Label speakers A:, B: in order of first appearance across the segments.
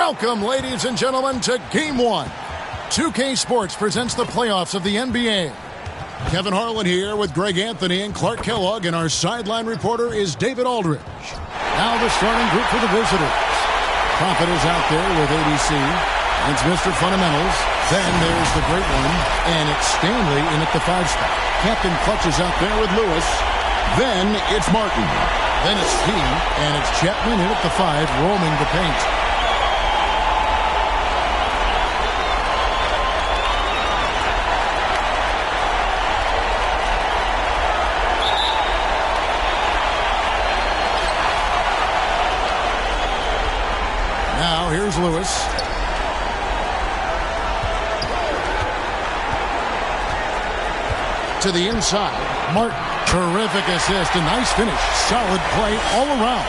A: Welcome, ladies and gentlemen, to Game 1. 2K Sports presents the playoffs of the NBA. Kevin Harlan here with Greg Anthony and Clark Kellogg, and our sideline reporter is David Aldridge. Now the starting group for the visitors. Prophet is out there with ADC. It's Mr. Fundamentals. Then there's the great one, and it's Stanley in at the 5 spot. Captain Clutch is out there with Lewis. Then it's Martin. Then it's T, and it's Chapman in at the 5, roaming the paint. Now here's Lewis. To the inside, Martin. Terrific assist, a nice finish. Solid play all around.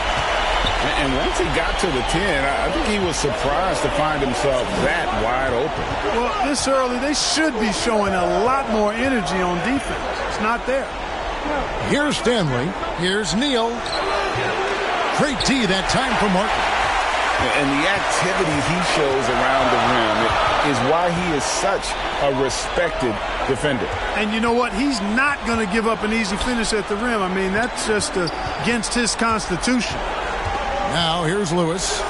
B: And once he got to the 10, I think he was surprised to find himself that wide open.
C: Well, this early, they should be showing a lot more energy on defense. It's not there.
A: Here's Stanley. Here's Neal. Great D that time for Martin.
B: And the activity he shows around the rim is why he is such a respected defender.
C: And you know what? He's not going to give up an easy finish at the rim. I mean, that's just against his constitution.
A: Now here's Lewis.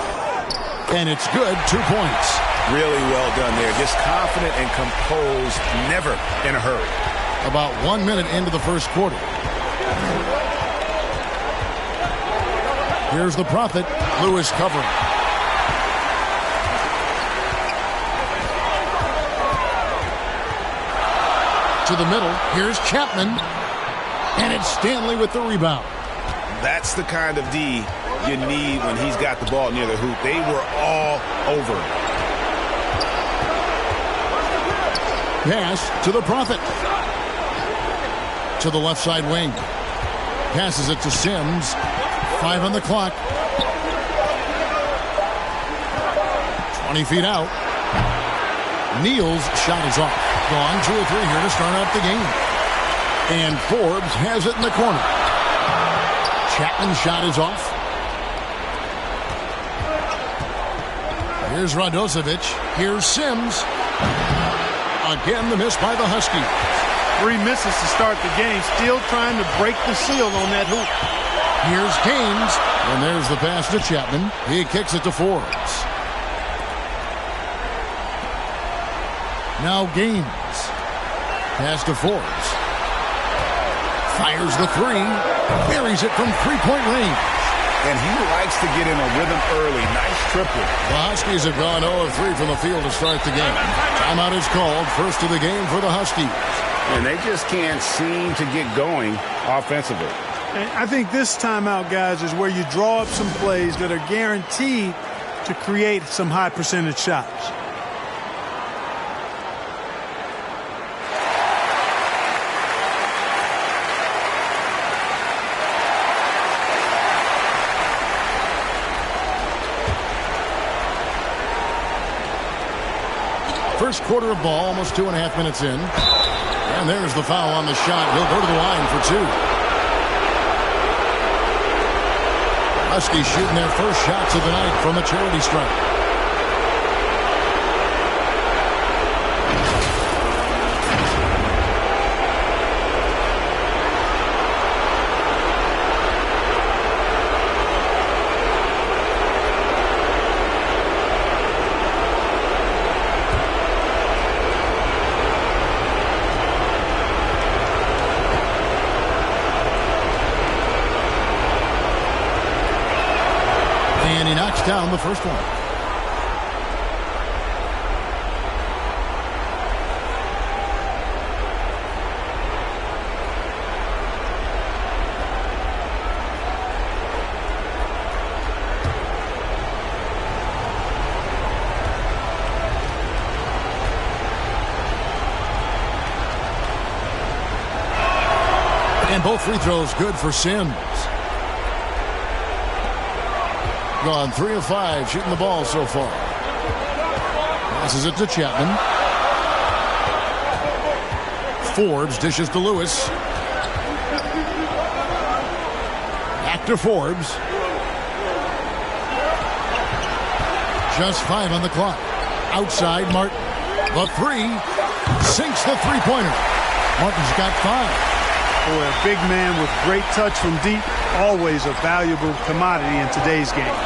A: And it's good. 2 points.
B: Really well done there. Just confident and composed, never in a hurry.
A: About 1 minute into the first quarter. Here's the Prophet. Lewis covering. To the middle. Here's Chapman. And it's Stanley with the rebound.
B: That's the kind of D you need when he's got the ball near the hoop. They were all over him.
A: Pass to the Prophet. To the left side wing. Passes it to Sims. 5 on the clock. 20 feet out. Neal's shot is off. Gone. 2 or 3 here to start out the game. And Forbes has it in the corner. Chapman's shot is off. Here's Radosevic. Here's Sims. Again, the miss by the Huskies.
C: 3 misses to start the game. Still trying to break the seal on that hoop.
A: Here's Gaines. And there's the pass to Chapman. He kicks it to Forbes. Now Gaines. Pass to Forbes. Fires the 3. Buries it from 3-point range.
B: And he likes to get in a rhythm early. Nice triple.
A: The Huskies have gone 0 of 3 from the field to start the game. Timeout is called. First of the game for the Huskies.
B: And they just can't seem to get going offensively.
C: And I think this timeout, guys, is where you draw up some plays that are guaranteed to create some high percentage shots.
A: First quarter of ball, almost 2.5 minutes in. And there's the foul on the shot. He'll go to the line for 2. Huskies shooting their first shots of the night from a charity stripe. And he knocks down the first one. And both free throws good for Sims. Gone 3 of 5 shooting the ball so far. Passes it to Chapman. Forbes dishes to Lewis. Back to Forbes. Just 5 on the clock. Outside, Martin. The three. Sinks the three-pointer. Martin's got 5.
C: Boy, a big man with great touch from deep, always a valuable commodity in today's game.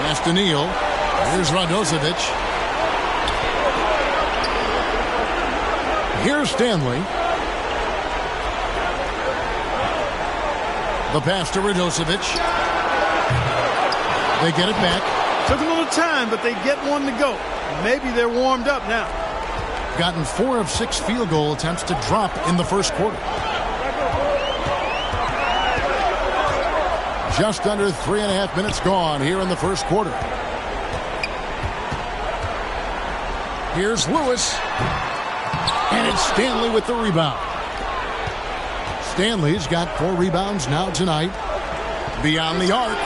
A: Pass to Neal. Here's Radosevic. Here's Stanley. The pass to Radosevic. They get it back.
C: Took a little time, but they get one to go. Maybe they're warmed up now.
A: Gotten 4 of 6 field goal attempts to drop in the first quarter. Just under 3.5 minutes gone here in the first quarter. Here's Lewis. And it's Stanley with the rebound. Stanley's got 4 rebounds now tonight. Beyond the arc.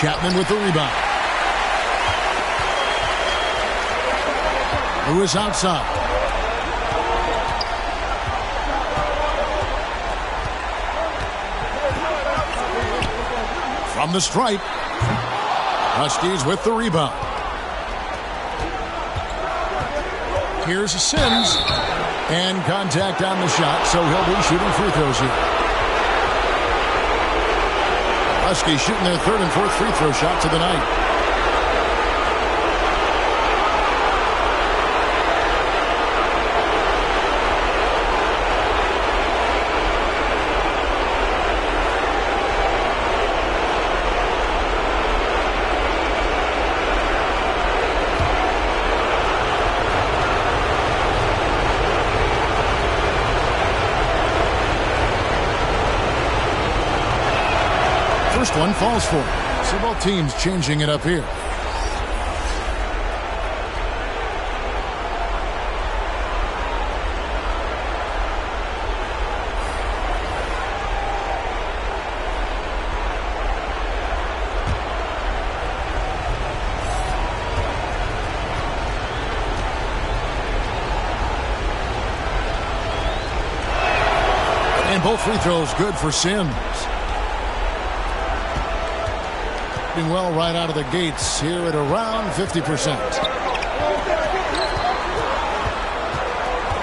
A: Chapman with the rebound. Lewis outside. From the stripe. Huskies with the rebound. Here's Sims. And contact on the shot, so he'll be shooting free throws here. Huskies shooting their 3rd and 4th free throw shots of the night. First one falls for it. So both teams changing it up here. And both free throws good for Sims. Well, right out of the gates here at around 50%.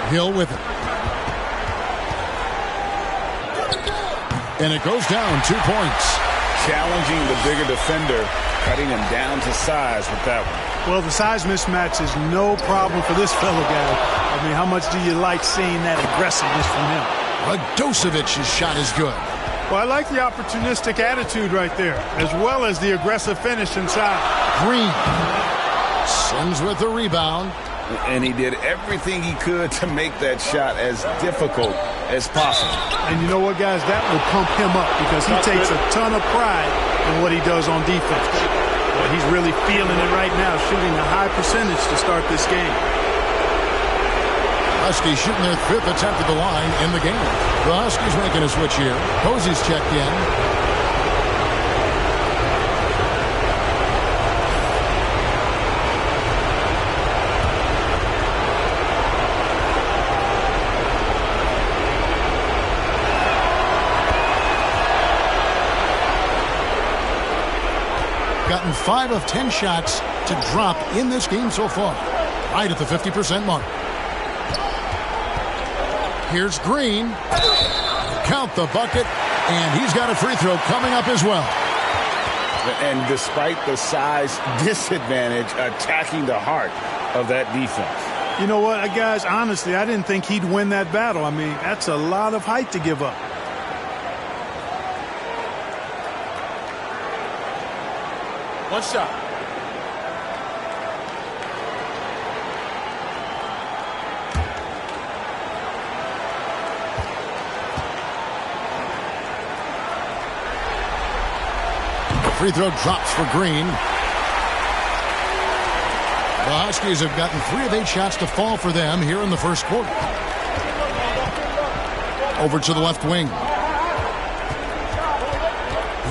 A: Hill with it. And it goes down 2 points.
B: Challenging the bigger defender, cutting him down to size with that one.
C: Well, the size mismatch is no problem for this fellow guy. I mean, how much do you like seeing that aggressiveness from him?
A: Radosevic's shot is good.
C: Well, I like the opportunistic attitude right there, as well as the aggressive finish inside.
A: Green. Sims with the rebound.
B: And he did everything he could to make that shot as difficult as possible.
C: And you know what, guys? That will pump him up because he takes a ton of pride in what he does on defense. But he's really feeling it right now, shooting a high percentage to start this game.
A: Huskies shooting their 5th attempt at the line in the game. The Huskies making a switch here. Posey's checked in. Gotten 5 of 10 shots to drop in this game so far. Right at the 50% mark. Here's Green. Count the bucket, and he's got a free throw coming up as well.
B: And despite the size disadvantage, attacking the heart of that defense.
C: You know what, guys, honestly, I didn't think he'd win that battle. I mean, that's a lot of height to give up.
B: One shot.
A: Free throw drops for Green. The Huskies have gotten 3 of 8 shots to fall for them here in the first quarter. Over to the left wing.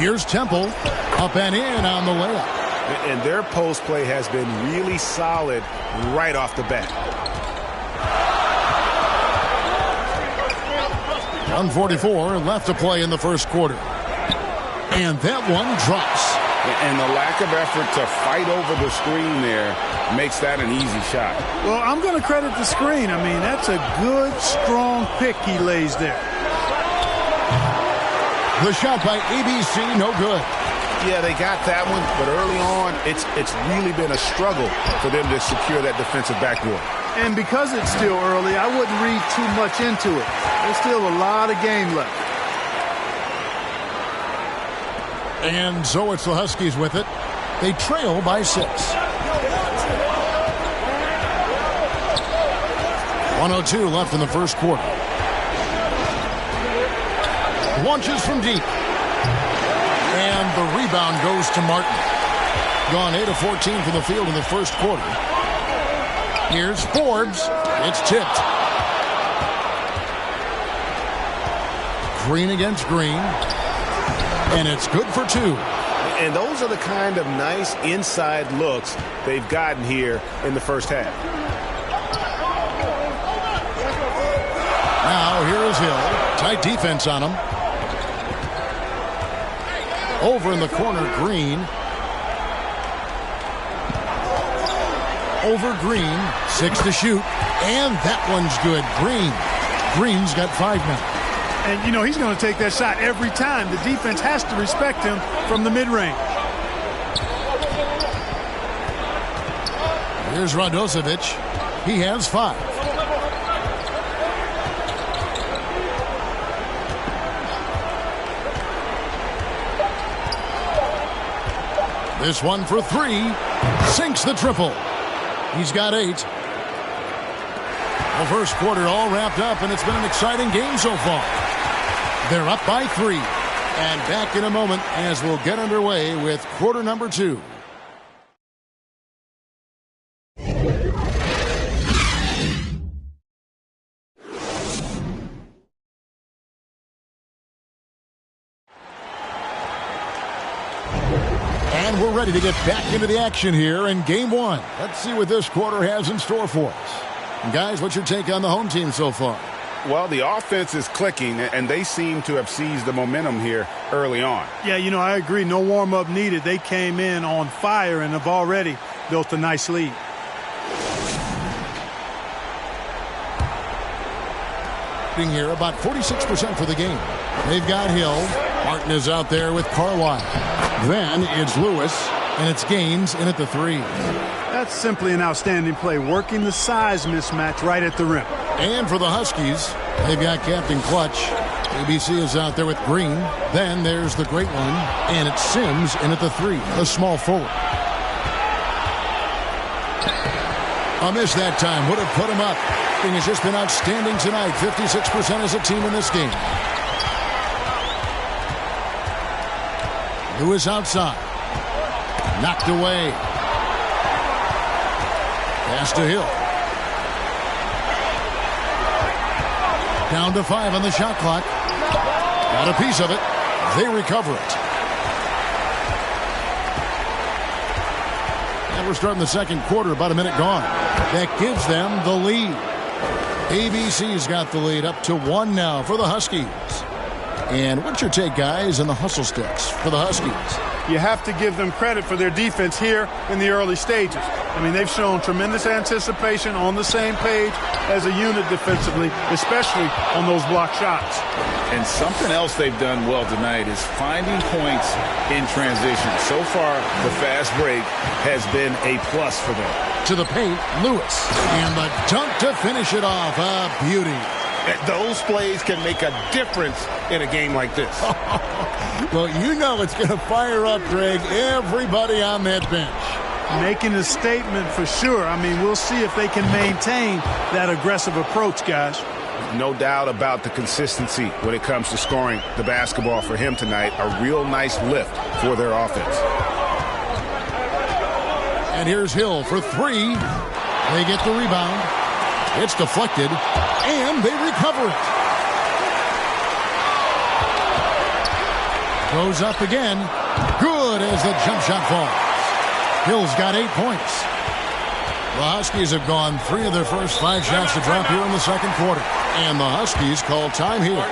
A: Here's Temple. Up and in on the layup.
B: And their post play has been really solid right off the bat.
A: 1:44 left to play in the first quarter. And that one drops.
B: And the lack of effort to fight over the screen there makes that an easy shot.
C: Well, I'm going to credit the screen. I mean, that's a good, strong pick he lays there.
A: The shot by ABC, no good.
B: Yeah, they got that one, but early on, it's really been a struggle for them to secure that defensive backboard.
C: And because it's still early, I wouldn't read too much into it. There's still a lot of game left.
A: And so it's the Huskies with it. They trail by 6. 1:02 left in the first quarter. Launches from deep. And the rebound goes to Martin. Gone 8 of 14 from the field in the first quarter. Here's Forbes. It's tipped. Green against Green. And it's good for 2.
B: And those are the kind of nice inside looks they've gotten here in the first half.
A: Now here is Hill. Tight defense on him. Over in the corner, Green. Over Green. 6 to shoot. And that one's good. Green's got 5 now.
C: And, you know, he's going to take that shot every time. The defense has to respect him from the mid-range.
A: Here's Radosevic. He has 5. This one for 3. Sinks the triple. He's got 8. The first quarter all wrapped up, and it's been an exciting game so far. They're up by 3. And back in a moment as we'll get underway with quarter number 2. And we're ready to get back into the action here in game 1. Let's see what this quarter has in store for us. And guys, what's your take on the home team so far?
B: Well, the offense is clicking, and they seem to have seized the momentum here early on.
C: Yeah, you know, I agree. No warm-up needed. They came in on fire and have already built a nice lead.
A: Here, about 46% for the game. They've got Hill. Martin is out there with Carlisle. Then it's Lewis, and it's Gaines in at the 3.
C: That's simply an outstanding play, working the size mismatch right at the rim.
A: And for the Huskies, they've got Captain Clutch. ABC is out there with Green. Then there's the great one, and it's Sims in at the 3, a small forward. A miss that time would have put him up. Thing has just been outstanding tonight. 56% as a team in this game. Lewis outside. Knocked away. Pass to Hill. Down to 5 on the shot clock. Got a piece of it. They recover it. And we're starting the second quarter, about a minute gone. That gives them the lead. ABC's got the lead up to 1 now for the Huskies. And what's your take, guys, on the hustle sticks for the Huskies?
C: You have to give them credit for their defense here in the early stages. I mean, they've shown tremendous anticipation, on the same page as a unit defensively, especially on those block shots.
B: And something else they've done well tonight is finding points in transition. So far, the fast break has been a plus for them.
A: To the paint, Lewis. And the dunk to finish it off. A beauty.
B: Those plays can make a difference in a game like this.
A: Well, you know it's going to fire up, Greg, everybody on that bench.
C: Making a statement for sure. I mean, we'll see if they can maintain that aggressive approach, guys.
B: No doubt about the consistency when it comes to scoring the basketball for him tonight. A real nice lift for their offense.
A: And here's Hill for 3. They get the rebound. It's deflected, and they recover it. Goes up again. Good as the jump shot falls. Hill's got 8 points. The Huskies have gone 3 of their first 5 shots to drop here in the second quarter. And the Huskies call time here.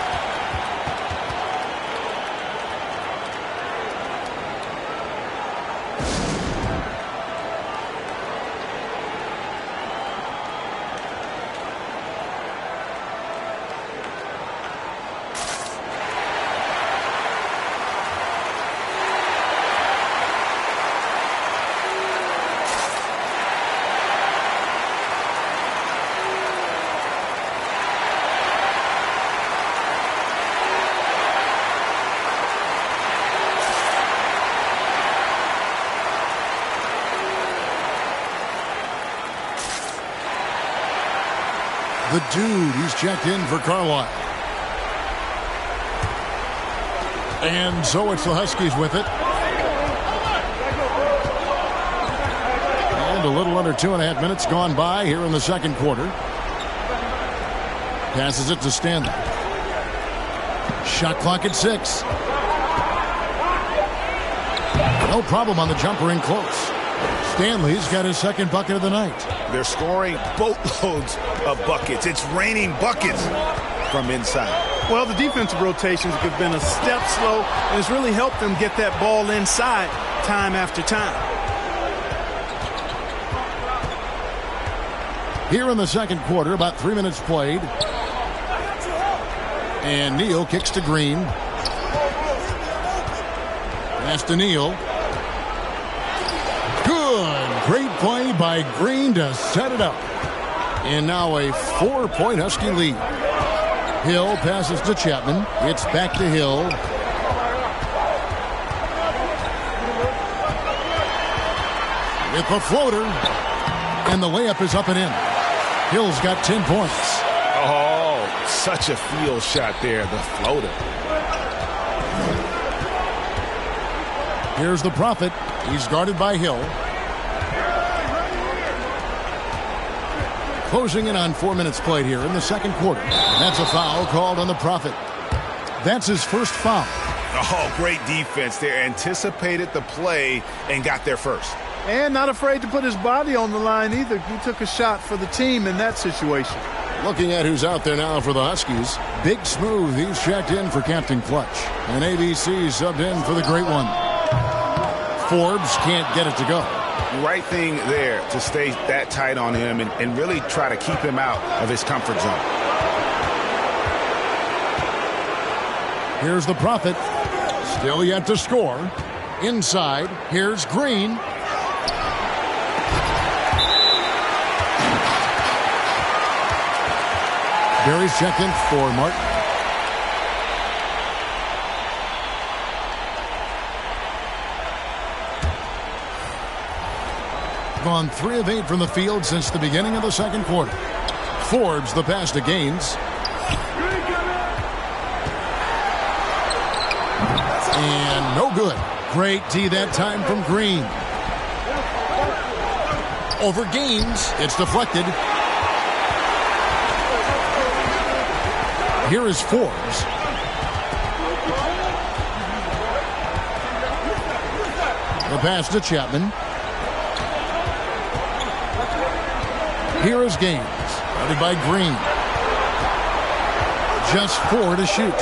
A: The Dude, he's checked in for Carlisle. And so it's the Huskies with it. And a little under 2.5 minutes gone by here in the second quarter. Passes it to Stanley. Shot clock at 6. No problem on the jumper in close. Stanley's got his second bucket of the night.
B: They're scoring boatloads of buckets. It's raining buckets from inside.
C: Well, the defensive rotations have been a step slow, and it's really helped them get that ball inside time after time.
A: Here in the second quarter, about 3 minutes played. And Neal kicks to Green. Pass to Neal. Good. Great play by Green to set it up. And now a 4-point Husky lead. Hill passes to Chapman. It's back to Hill. With the floater. And the layup is up and in. Hill's got 10 points.
B: Oh, such a field shot there, the floater.
A: Here's the Prophet. He's guarded by Hill. Closing in on 4 minutes played here in the second quarter. And that's a foul called on the Prophet. That's his first foul.
B: Oh, great defense there. Anticipated the play and got there first.
C: And not afraid to put his body on the line either. He took a shot for the team in that situation.
A: Looking at who's out there now for the Huskies. Big Smooth, he's checked in for Captain Clutch. And ABC subbed in for the Great One. Forbes can't get it to go.
B: Right thing there to stay that tight on him and really try to keep him out of his comfort zone.
A: Here's the Prophet. Still yet to score. Inside, here's Green. Barry's checked in for Martin. Gone 3 of 8 from the field since the beginning of the second quarter. Forbes the pass to Gaines. And no good. Great D that time from Green. Over Gaines. It's deflected. Here is Forbes. The pass to Chapman. Here is Gaines. Guarded by Green. Just 4 to shoot.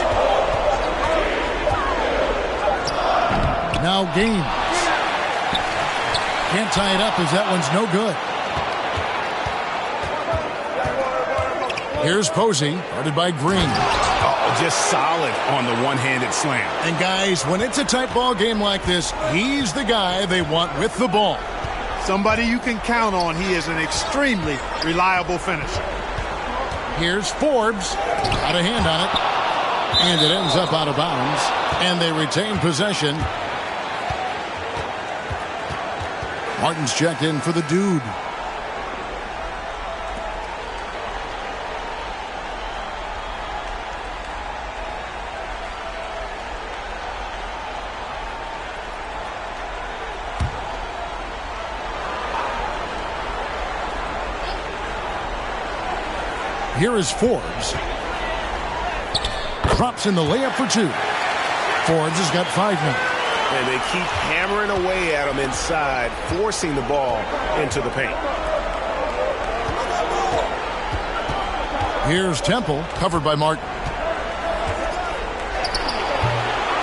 A: Now Gaines. Can't tie it up as that one's no good. Here's Posey, guarded by Green.
B: Oh, just solid on the one-handed slam.
A: And guys, when it's a tight ball game like this, he's the guy they want with the ball.
C: Somebody you can count on. He is an extremely reliable finisher.
A: Here's Forbes. Got a hand on it. And it ends up out of bounds. And they retain possession. Martin's checked in for the Dude. Here is Forbes. Drops in the layup for 2. Forbes has got 5 now.
B: And they keep hammering away at him inside, forcing the ball into the paint.
A: Here's Temple, covered by Martin.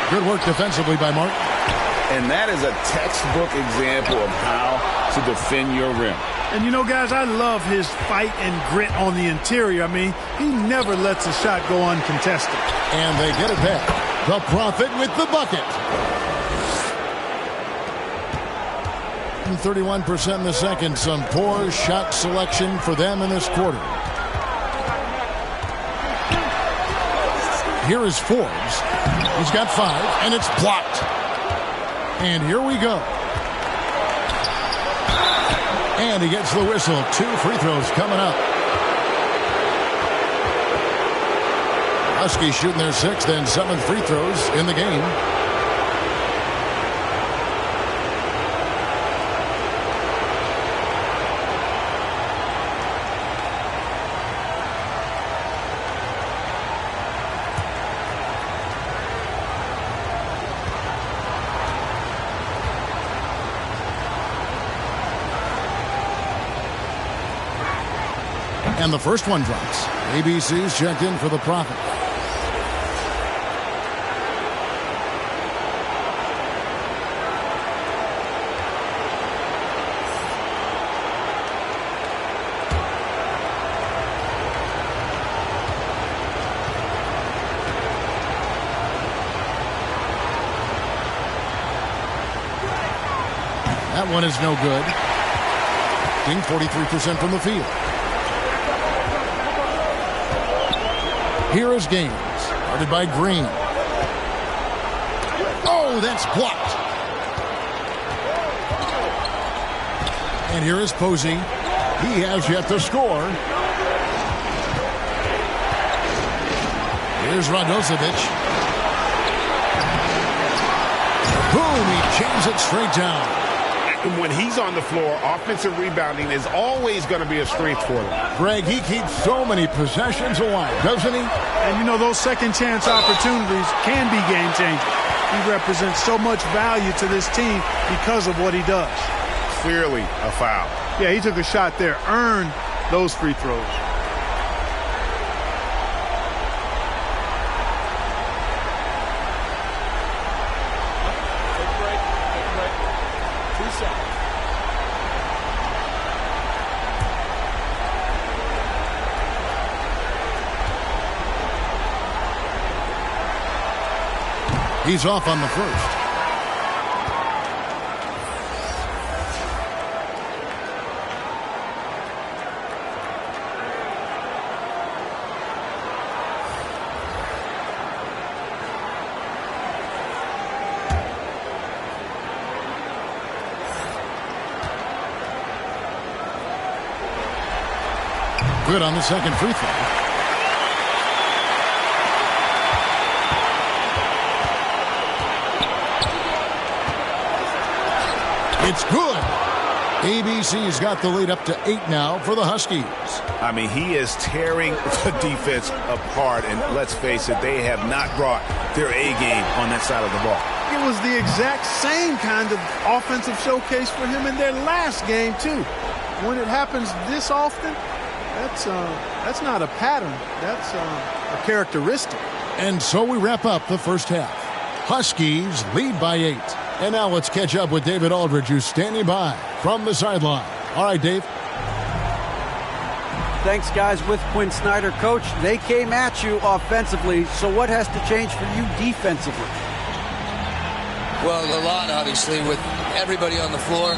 A: Good work defensively by Martin.
B: And that is a textbook example of how to defend your rim.
C: And, you know, guys, I love his fight and grit on the interior. I mean, he never lets a shot go uncontested.
A: And they get it back. The Prophet with the bucket. 31% in the second. Some poor shot selection for them in this quarter. Here is Forbes. He's got 5, and it's blocked. And here we go. And he gets the whistle. 2 free throws coming up. Huskies shooting their 6th and 7th free throws in the game. And the first one drops. ABC's checked in for the Prophet. That one is no good. Being 43% from the field. Here is Gaines, guarded by Green. Oh, that's blocked. And here is Posey. He has yet to score. Here's Radosevic. Boom, he jams it straight down.
D: When he's on the floor, offensive rebounding is always going to be a strength for them.
A: Greg, he keeps so many possessions alive, doesn't he?
C: And, you know, those second-chance opportunities can be game-changing. He represents so much value to this team because of what he does.
D: Clearly a foul.
C: Yeah, he took a shot there, earned those free throws.
A: He's off on the first. Good on the second free throw. It's good. ABC's got the lead up to 8 now for the Huskies.
D: I mean, he is tearing the defense apart, and let's face it, they have not brought their A game on that side of the ball.
C: It was the exact same kind of offensive showcase for him in their last game, too. When it happens this often, that's not a pattern. That's a characteristic.
A: And so we wrap up the first half. Huskies lead by 8. And now let's catch up with David Aldridge, who's standing by from the sideline. All right, Dave.
E: Thanks, guys. With Quinn Snyder, Coach, they came at you offensively, so what has to change for you defensively?
F: Well, a lot, obviously, with everybody on the floor.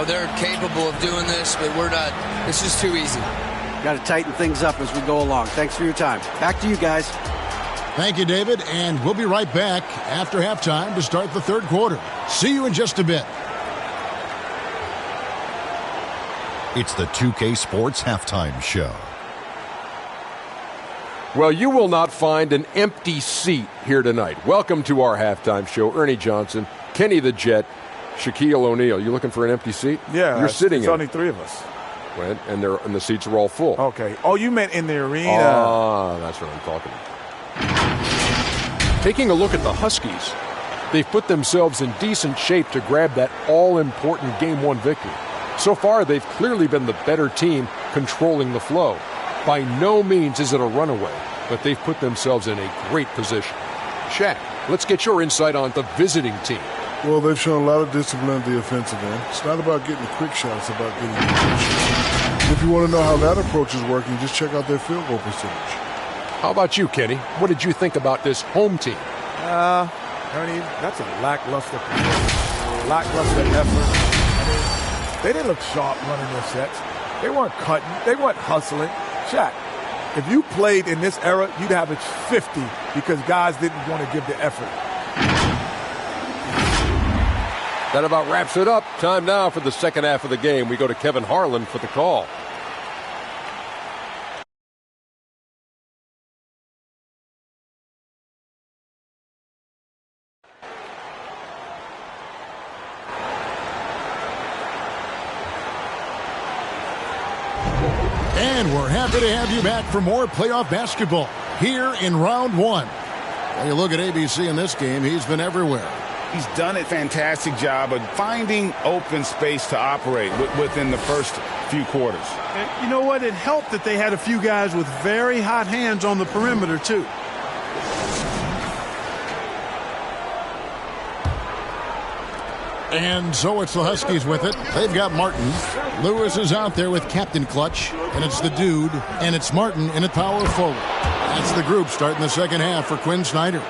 F: They're capable of doing this, but we're not. It's just too easy.
E: Got to tighten things up as we go along. Thanks for your time. Back to you guys.
A: Thank you, David, and we'll be right back after halftime to start the third quarter. See you in just a bit.
G: It's the 2K Sports Halftime Show.
H: Well, you will not find an empty seat here tonight. Welcome to our halftime show. Ernie Johnson, Kenny the Jet, Shaquille O'Neal. You looking for an empty seat?
I: Yeah.
H: You're sitting in.
I: There's only 3 of us.
H: And the seats are all full.
I: Okay. Oh, you meant in the arena.
H: Ah, that's what I'm talking about. Taking a look at the Huskies, they've put themselves in decent shape to grab that all-important Game 1 victory. So far, they've clearly been the better team controlling the flow. By no means is it a runaway, but they've put themselves in a great position. Shaq, let's get your insight on the visiting team.
J: Well, they've shown a lot of discipline at the offensive end. It's not about getting a quick shot, it's about getting a quick shot. If you want to know how that approach is working, just check out their field goal percentage.
H: How about you, Kenny? What did you think about this home team?
I: Ernie, that's a lackluster performance. Lackluster effort. They didn't look sharp running their sets. They weren't cutting. They weren't hustling. Shaq, if you played in this era, you'd average 50 because guys didn't want to give the effort.
H: That about wraps it up. Time now for the second half of the game. We go to Kevin Harlan for the call.
A: And we're happy to have you back for more playoff basketball here in round one. When you look at ABC in this game, he's been everywhere.
B: He's done a fantastic job of finding open space to operate within the first few quarters.
C: And you know what? It helped that they had a few guys with very hot hands on the perimeter, too.
A: And so it's the Huskies with it. They've got Martin. Lewis is out there with Captain Clutch. And it's the dude. And it's Martin in at power forward. That's the group starting the second half for Quinn Snyder.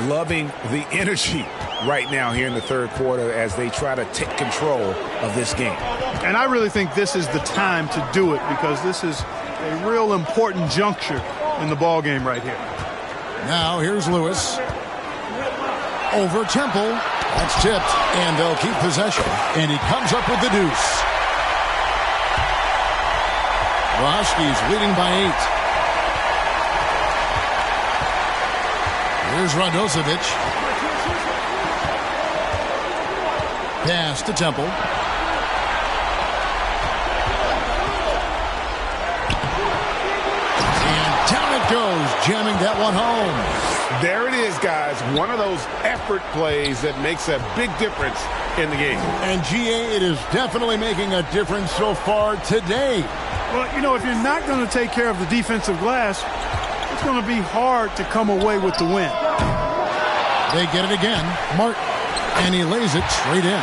D: Loving the energy right now here in the third quarter as they try to take control of this game.
C: And I really think this is the time to do it because this is a real important juncture in the ball game right here.
A: Now here's Lewis. Over Temple. That's tipped, and they'll keep possession. And he comes up with the deuce. The Huskies leading by 8. Here's Radosevic. Pass to Temple. And down it goes, jamming that one home.
B: There it is, guys. One of those effort plays that makes a big difference in the game.
A: And, GA, it is definitely making a difference so far today.
C: Well, you know, if you're not going to take care of the defensive glass, it's going to be hard to come away with the win.
A: They get it again. Martin. And he lays it straight in.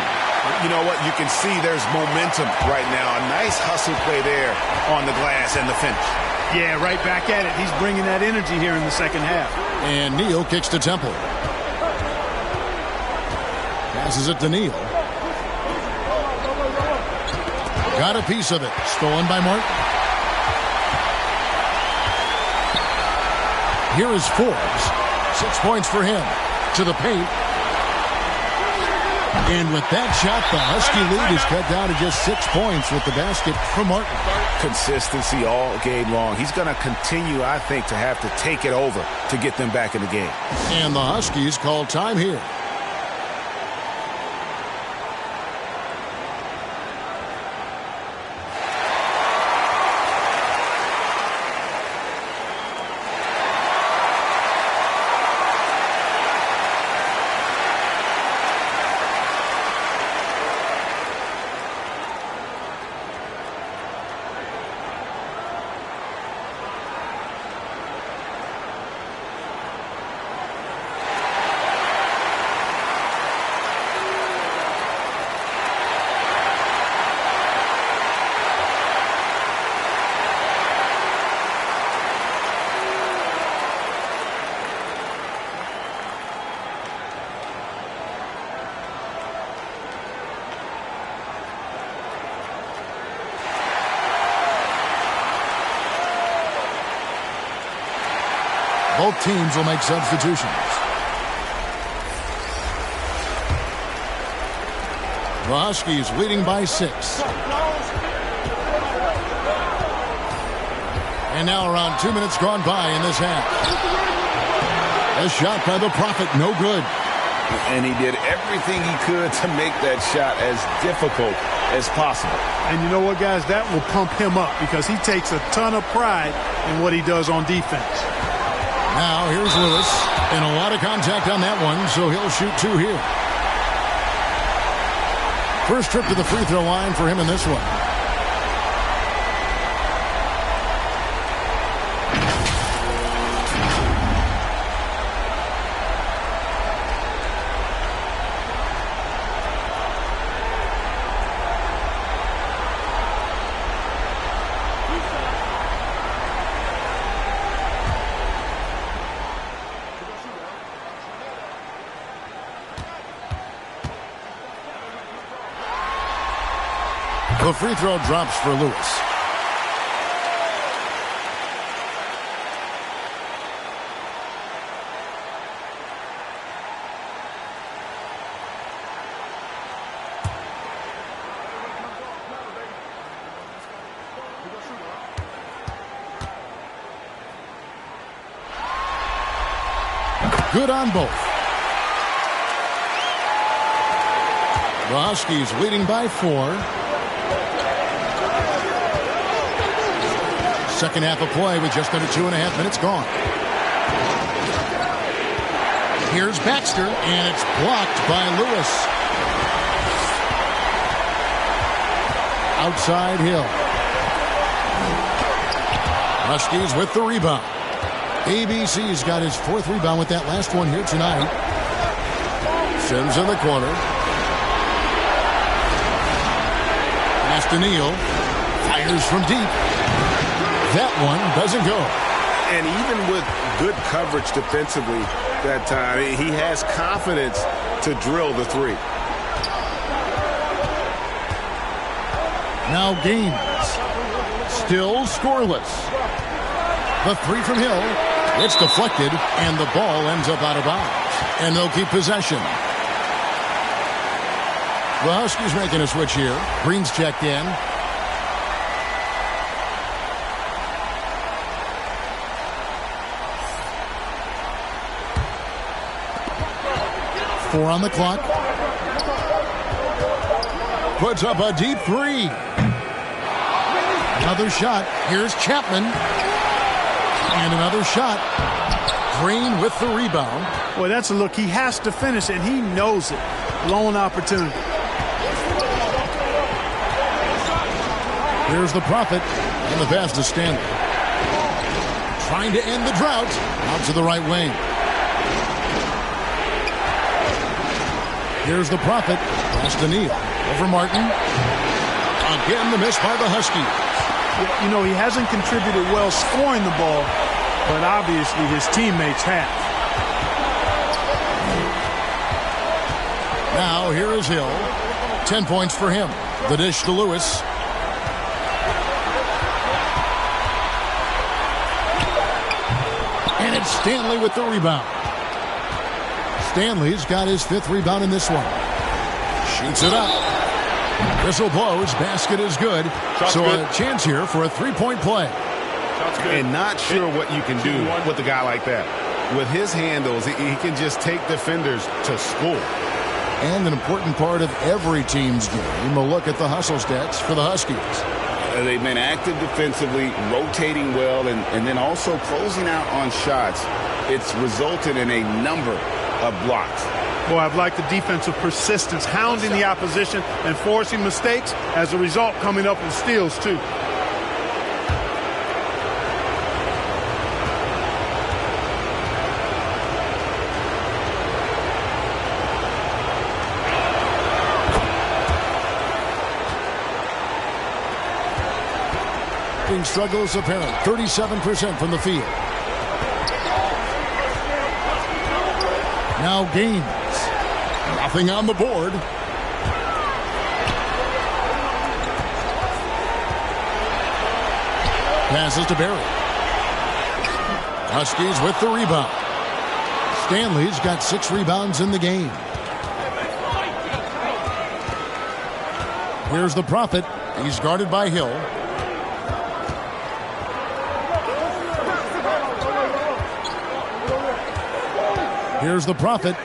D: You know what? You can see there's momentum right now. A nice hustle play there on the glass and the finish.
C: Yeah, right back at it. He's bringing that energy here in the second half.
A: And Neal kicks to Temple. Passes it to Neal. Got a piece of it. Stolen by Martin. Here is Forbes. 6 points for him. To the paint. And with that shot, the Husky lead is cut down to just 6 points with the basket from Martin.
D: Consistency all game long. He's going to continue, I think, to have to take it over to get them back in the game.
A: And the Huskies call time here. Both teams will make substitutions. The Huskies leading by 6. And now around 2 minutes gone by in this half. A shot by the Prophet, no good.
B: And he did everything he could to make that shot as difficult as possible.
C: And you know what, guys? That will pump him up because he takes a ton of pride in what he does on defense.
A: Now here's Lewis. And a lot of contact on that one, so he'll shoot 2 here. First trip to the free throw line for him in this one. The free throw drops for Lewis. Good on both. The Huskies leading by 4. Second half of play with just under 2.5 minutes gone. Here's Baxter, and it's blocked by Lewis. Outside Hill. Huskies with the rebound. ABC's got his 4th rebound with that last one here tonight. Sims in the corner. Pass to Neal. Fires from deep. That one doesn't go.
D: And even with good coverage defensively that time, he has confidence to drill the three.
A: Now Gaines. Still scoreless. The three from Hill. It's deflected, and the ball ends up out of bounds. And they'll keep possession. The Huskies making a switch here. Green's checked in. Four on the clock. Puts up a deep three. Another shot. Here's Chapman. And another shot. Green with the rebound.
C: Boy, that's a look. He has to finish, and he knows it. Blown opportunity.
A: Here's the Prophet. And the pass to Stanley. Trying to end the drought. Out to the right wing. Here's the Prophet. Pass to Neal. Over Martin. Again, the miss by the Huskies.
C: You know, he hasn't contributed well scoring the ball, but obviously his teammates have.
A: Now here is Hill. 10 points for him. The dish to Lewis. And it's Stanley with the rebound. Stanley's got his 5th rebound in this one. Shoots it up. Whistle blows. Basket is good. So a chance here for a 3-point play.
D: And not sure what you can do with a guy like that. With his handles, he can just take defenders to score.
A: And an important part of every team's game. A look at the hustle stats for the Huskies.
B: They've been active defensively, rotating well, and then also closing out on shots. It's resulted in a number of blocks.
C: Boy, I've liked the defensive persistence, hounding the opposition and forcing mistakes. As a result, coming up with steals, too.
A: Struggle is apparent. 37% from the field. Now Gaines. Nothing on the board. Passes to Barry. Huskies with the rebound. Stanley's got 6 rebounds in the game. Here's the Prophet. He's guarded by Hill. Here's the Prophet.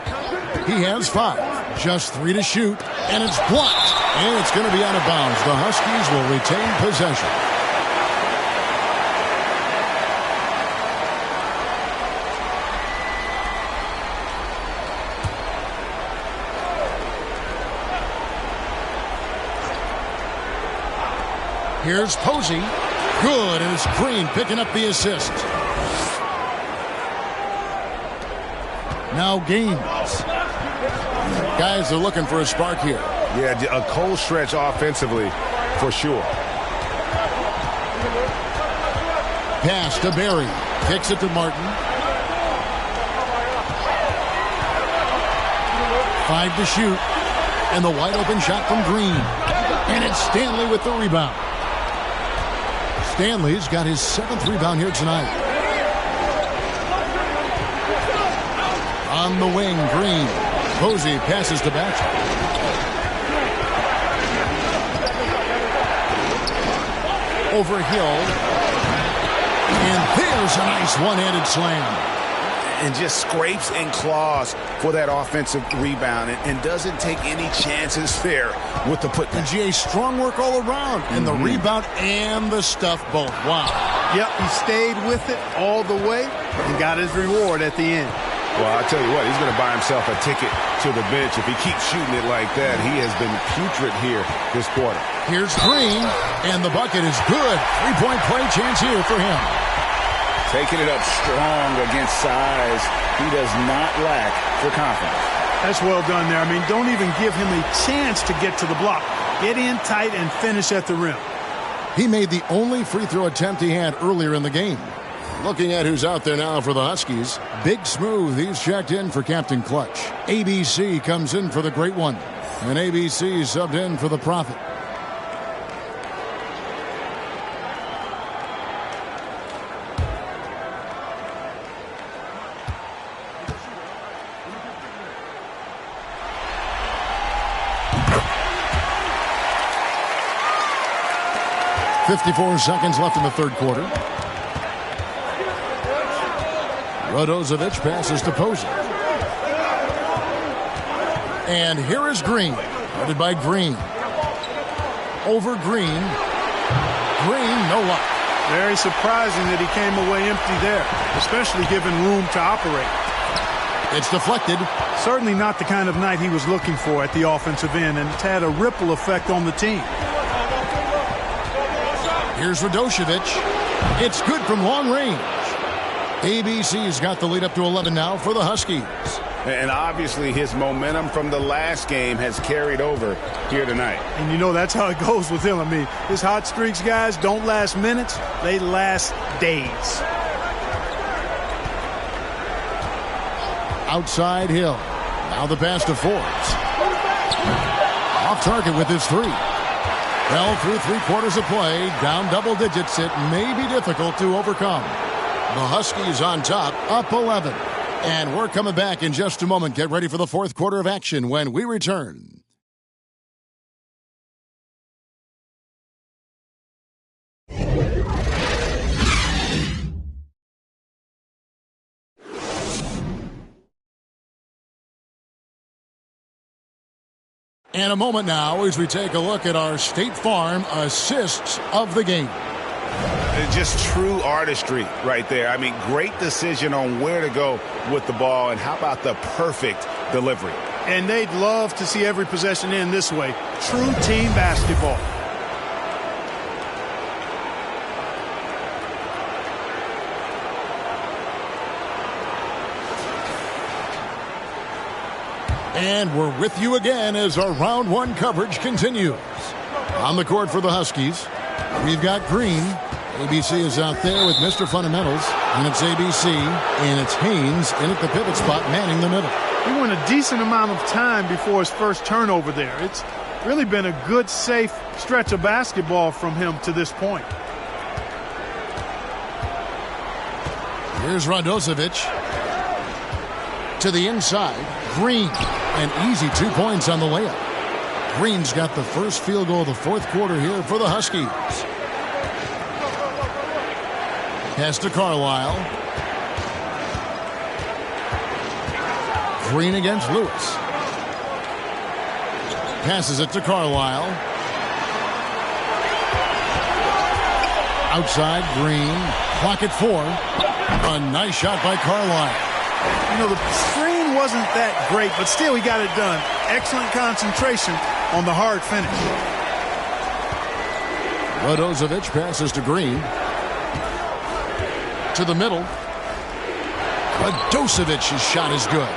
A: He has 5. Just 3 to shoot. And it's blocked. And it's going to be out of bounds. The Huskies will retain possession. Here's Posey. Good. And it's Green picking up the assist. Now Gaines. Guys are looking for a spark here.
D: Yeah, a cold stretch offensively for sure.
A: Pass to Barry. Kicks it to Martin. 5 to shoot. And the wide open shot from Green. And it's Stanley with the rebound. Stanley's got his 7th rebound here tonight. On the wing, Green. Posey passes to Baxter. Over Hill. And there's a nice one-handed slam.
D: And just scrapes and claws for that offensive rebound and doesn't take any chances there with the putback.
A: And GA, strong work all around. And the rebound and the stuff both. Wow.
C: Yep, he stayed with it all the way and got his reward at the end.
D: Well, I'll tell you what, he's going to buy himself a ticket to the bench. If he keeps shooting it like that, he has been putrid here this quarter.
A: Here's Green, and the bucket is good. Three-point play chance here for him.
B: Taking it up strong against size. He does not lack for confidence.
C: That's well done there. I mean, don't even give him a chance to get to the block. Get in tight and finish at the rim.
A: He made the only free throw attempt he had earlier in the game. Looking at who's out there now for the Huskies. Big Smooth, he's checked in for Captain Clutch. ABC comes in for the Great One. And ABC subbed in for the Prophet. .54 seconds left in the third quarter. Radozovic passes to Posey. And here is Green. Guarded by Green. Over Green. Green, no luck.
C: Very surprising that he came away empty there, especially given room to operate.
A: It's deflected. Certainly not the kind of night he was looking for at the offensive end, and it's had a ripple effect on the team. Here's Radozovic. It's good from long range. ABC's got the lead up to 11 now for the Huskies.
B: And obviously his momentum from the last game has carried over here tonight.
C: And you know that's how it goes with him. I mean, his hot streaks, guys, don't last minutes. They last days.
A: Outside Hill. Now the pass to Forbes. Off target with his three. Well, through three-quarters of play, down double digits, it may be difficult to overcome. The Huskies on top, up 11. And we're coming back in just a moment. Get ready for the fourth quarter of action when we return. And a moment now as we take a look at our State Farm assists of the game.
B: Just true artistry right there. I mean, great decision on where to go with the ball, and how about the perfect delivery?
C: And they'd love to see every possession end this way. True team basketball.
A: And we're with you again as our round one coverage continues. On the court for the Huskies, we've got Green. ABC is out there with Mr. Fundamentals, and it's ABC, and it's Haynes in at the pivot spot, manning the middle.
C: He went a decent amount of time before his first turnover there. It's really been a good, safe stretch of basketball from him to this point.
A: Here's Radozovic. To the inside, Green. An easy 2 points on the layup. Green's got the first field goal of the fourth quarter here for the Huskies. Pass to Carlisle. Green against Lewis. Passes it to Carlisle. Outside, Green. Clock at 4. A nice shot by Carlisle.
C: You know, the screen wasn't that great, but still he got it done. Excellent concentration on the hard finish.
A: Radozovic passes to Green. To the middle. Radosevic's shot is good.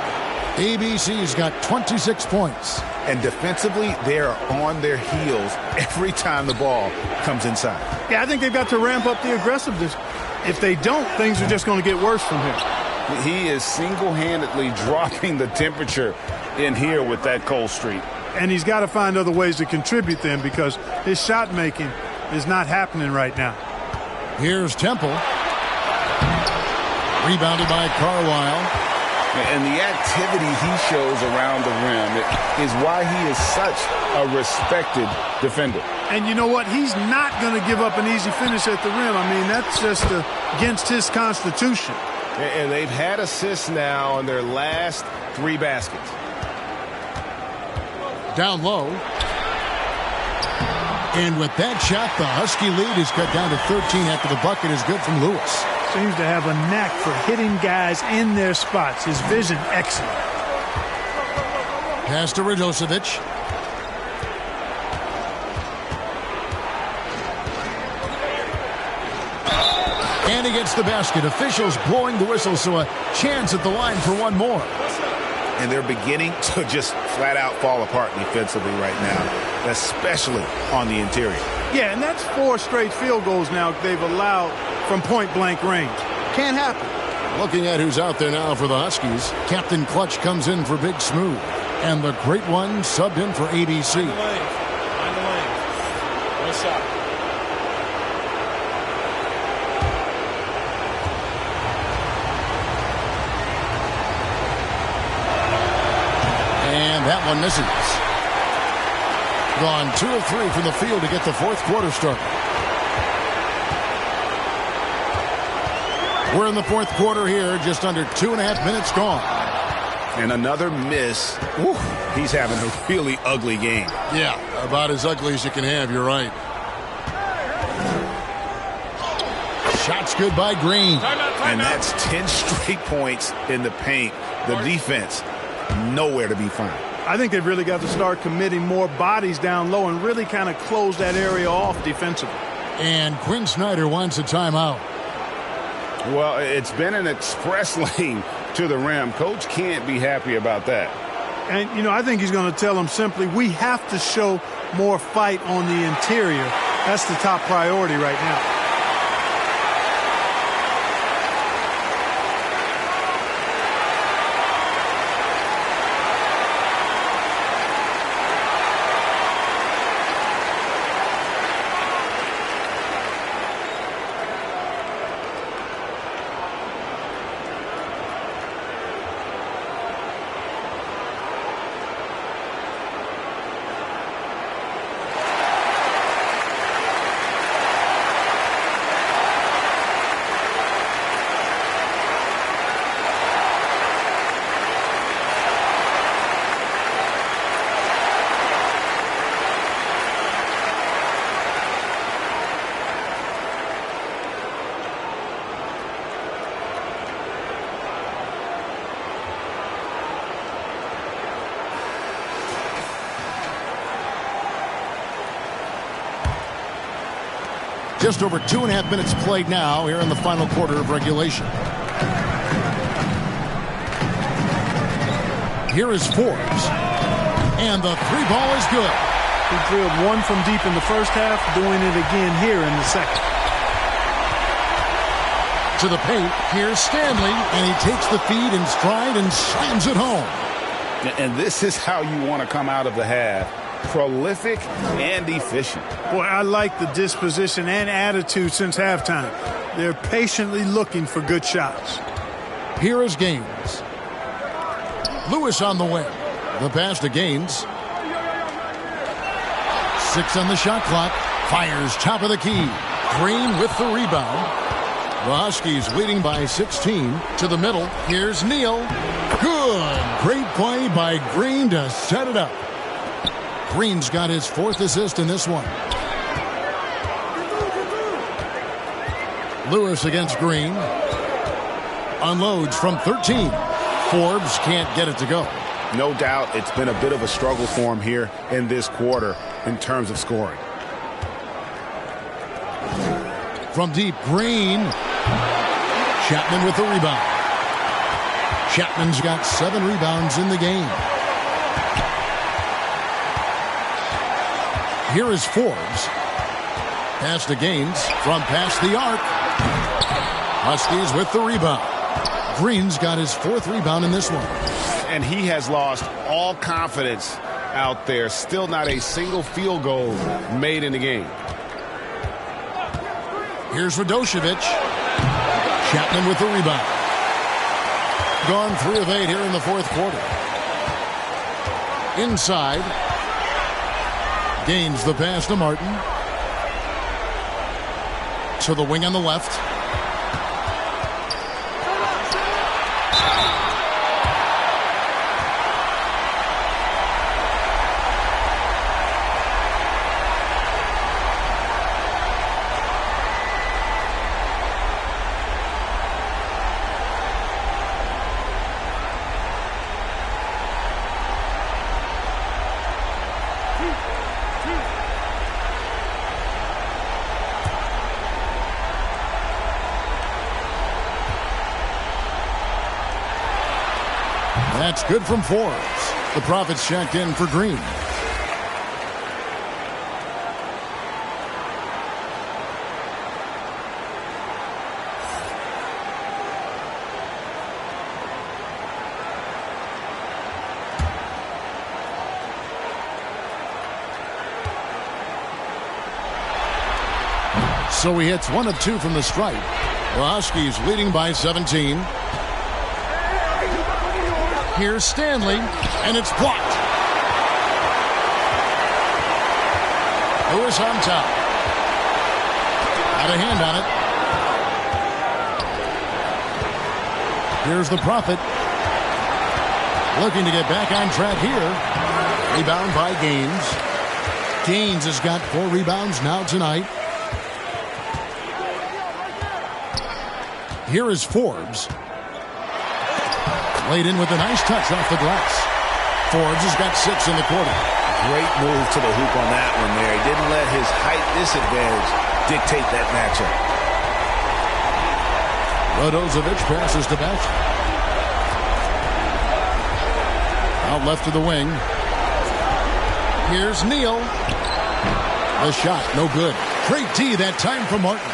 A: ABC's got 26 points.
D: And defensively, they are on their heels every time the ball comes inside.
C: Yeah, I think they've got to ramp up the aggressiveness. If they don't, things are just going to get worse from here.
B: He is single-handedly dropping the temperature in here with that cold streak.
C: And he's got to find other ways to contribute then, because his shot making is not happening right now.
A: Here's Temple. Rebounded by Carlisle.
B: And the activity he shows around the rim is why he is such a respected defender.
C: And you know what? He's not going to give up an easy finish at the rim. I mean, that's just against his constitution.
D: And they've had assists now on their last 3 baskets.
A: Down low. And with that shot, the Husky lead is cut down to 13 after the bucket is good from Lewis.
C: Seems to have a knack for hitting guys in their spots. His vision, excellent.
A: Pass to Radosevic. And he gets the basket. Officials blowing the whistle, so a chance at the line for one more.
D: And they're beginning to just flat out fall apart defensively right now, especially on the interior.
C: Yeah, and that's 4 straight field goals now they've allowed from point-blank range. Can't happen.
A: Looking at who's out there now for the Huskies, Captain Clutch comes in for Big Smooth. And the Great One subbed in for ABC.
K: Find the lane. One shot.
A: And that one misses. Gone 2 of 3 from the field to get the fourth quarter started. We're in the fourth quarter here, just under 2.5 minutes gone.
D: And another miss. Whew, he's having a really ugly game.
A: Yeah, about as ugly as you can have, you're right. Shots good by Green.
D: And that's 10 straight points in the paint. The defense, nowhere to be found.
C: I think they've really got to start committing more bodies down low and really kind of close that area off defensively.
A: And Quinn Snyder wants a timeout.
B: Well, it's been an express lane to the rim. Coach can't be happy about that.
C: And, you know, I think he's going to tell them simply, we have to show more fight on the interior. That's the top priority right now.
A: Just over 2.5 minutes played now here in the final quarter of regulation. Here is Forbes. And the three ball is good.
C: He drilled one from deep in the first half, doing it again here in the second.
A: To the paint, here's Stanley, and he takes the feed in stride and slams it home.
B: And this is how you want to come out of the half. Prolific and efficient.
C: Boy, I like the disposition and attitude since halftime. They're patiently looking for good shots.
A: Here is Gaines. Lewis on the wing. The pass to Gaines. 6 on the shot clock. Fires top of the key. Green with the rebound. The Huskies leading by 16. To the middle. Here's Neal. Good. Great play by Green to set it up. Green's got his 4th assist in this one. Lewis against Green. Unloads from 13. Forbes can't get it to go.
B: No doubt it's been a bit of a struggle for him here in this quarter in terms of scoring.
A: From deep, Green. Chapman with the rebound. Chapman's got 7 rebounds in the game. Here is Forbes. Pass to Gaines from past the arc. Huskies with the rebound. Green's got his 4th rebound in this one.
B: And he has lost all confidence out there. Still not a single field goal made in the game.
A: Here's Radosevic. Chapman with the rebound. Gone 3 of 8 here in the fourth quarter. Inside. Gains the pass to Martin. To the wing on the left. That's good from Forbes. The Profits checked in for Green. So he hits 1 of 2 from the stripe. The Huskies leading by 17. Here's Stanley, and it's blocked. Lewis on top. Got a hand on it. Here's the Prophet. Looking to get back on track here. Rebound by Gaines. Gaines has got 4 rebounds now tonight. Here is Forbes. Laid in with a nice touch off the glass. Forbes has got 6 in the quarter.
D: Great move to the hoop on that one there. He didn't let his height disadvantage dictate that matchup.
A: Radozovic passes to Batch. Out left to the wing. Here's Neal. The shot, no good. Great D that time from Martin.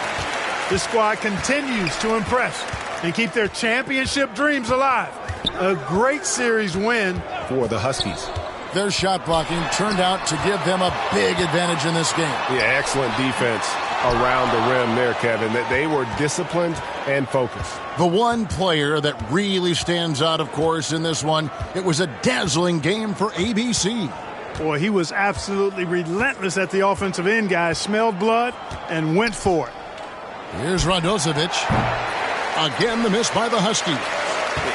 C: This squad continues to impress and keep their championship dreams alive. A great series win
D: for the Huskies.
A: Their shot blocking turned out to give them a big advantage in this game.
L: Yeah, excellent defense around the rim there, Kevin. That they were disciplined and focused.
A: The one player that really stands out, of course, in this one, it was a dazzling game for ABC.
C: Boy, he was absolutely relentless at the offensive end, guys. Smelled blood and went for it.
A: Here's Radozovic. Again, the miss by the Huskies.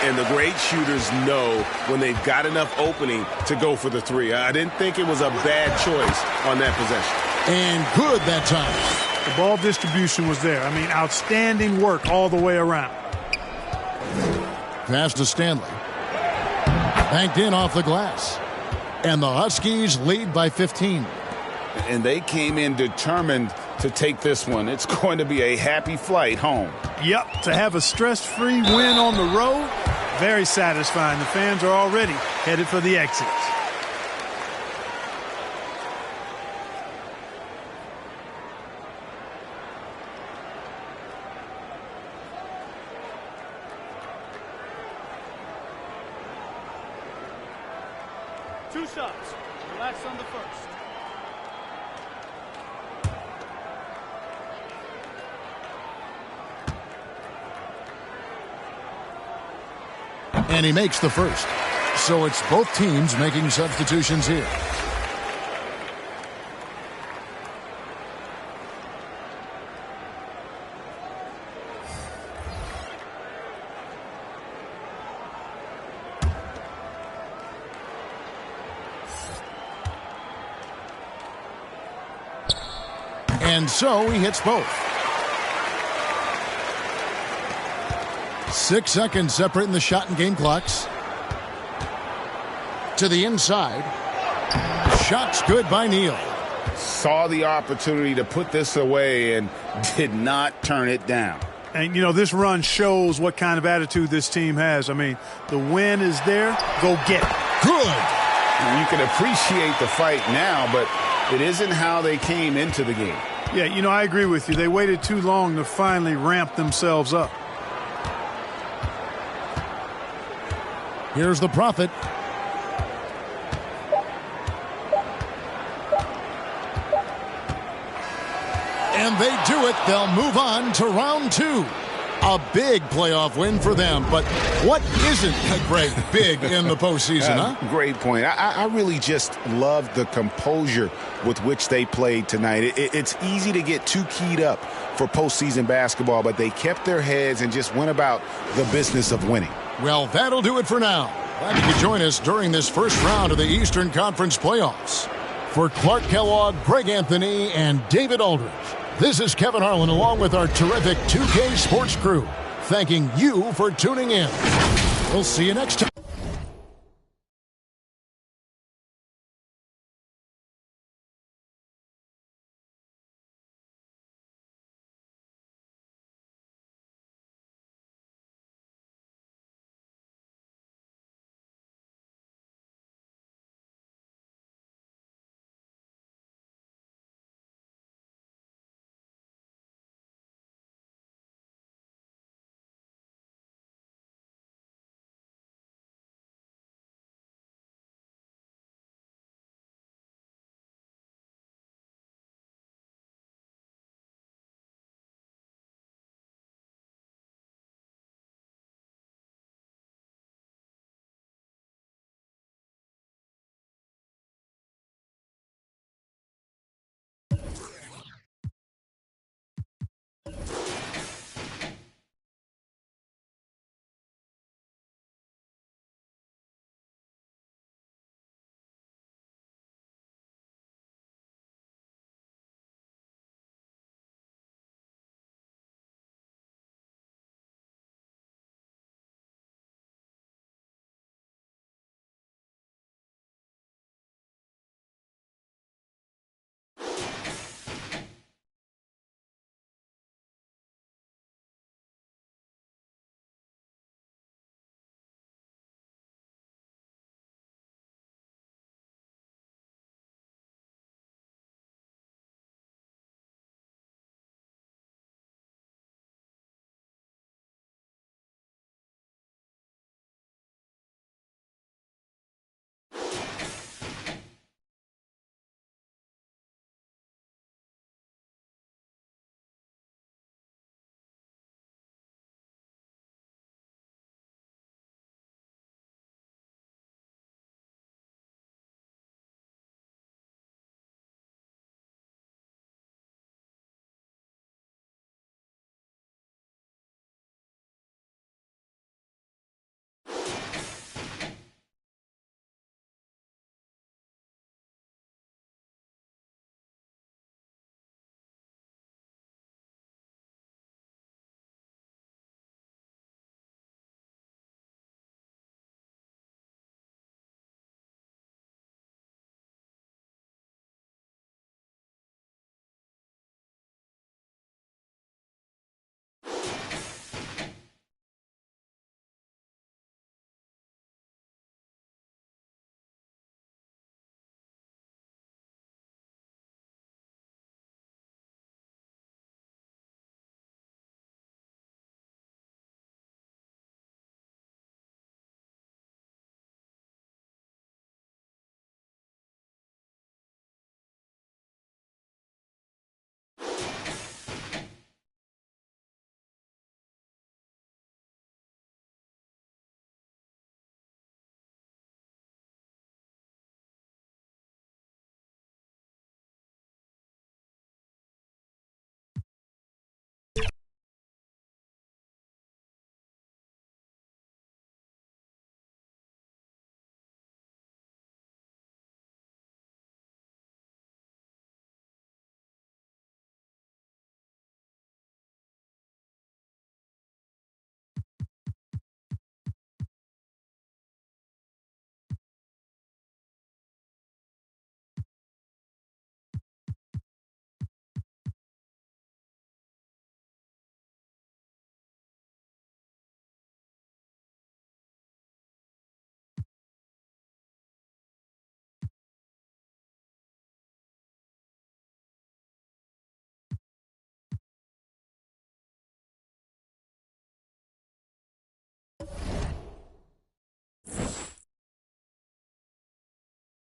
L: And the great shooters know when they've got enough opening to go for the 3. I didn't think it was a bad choice on that possession.
A: And good that time.
C: The ball distribution was there. I mean, outstanding work all the way around.
A: Pass to Stanley. Banked in off the glass. And the Huskies lead by 15.
B: And they came in determined to take this one. It's going to be a happy flight home.
C: Yep, to have a stress-free win on the road, very satisfying. The fans are already headed for the exits.
K: Two shots. Relax on the first.
A: And he makes the first. So it's both teams making substitutions here. And so he hits both. 6 seconds separating the shot and game clocks. To the inside. Shot's good by Neal.
B: Saw the opportunity to put this away and did not turn it down.
C: And, you know, this run shows what kind of attitude this team has. I mean, the win is there. Go get it.
A: Good.
B: And you can appreciate the fight now, but it isn't how they came into the game.
C: Yeah, you know, I agree with you. They waited too long to finally ramp themselves up.
A: Here's the Prophet. And they do it. They'll move on to round 2. A big playoff win for them. But what isn't, Greg, big in the postseason, huh?
B: Great point. I really just love the composure with which they played tonight. It's easy to get too keyed up for postseason basketball, but they kept their heads and just went about the business of winning.
A: Well, that'll do it for now. Glad you could join us during this first round of the Eastern Conference playoffs. For Clark Kellogg, Greg Anthony, and David Aldridge, this is Kevin Harlan along with our terrific 2K Sports crew, thanking you for tuning in. We'll see you next time.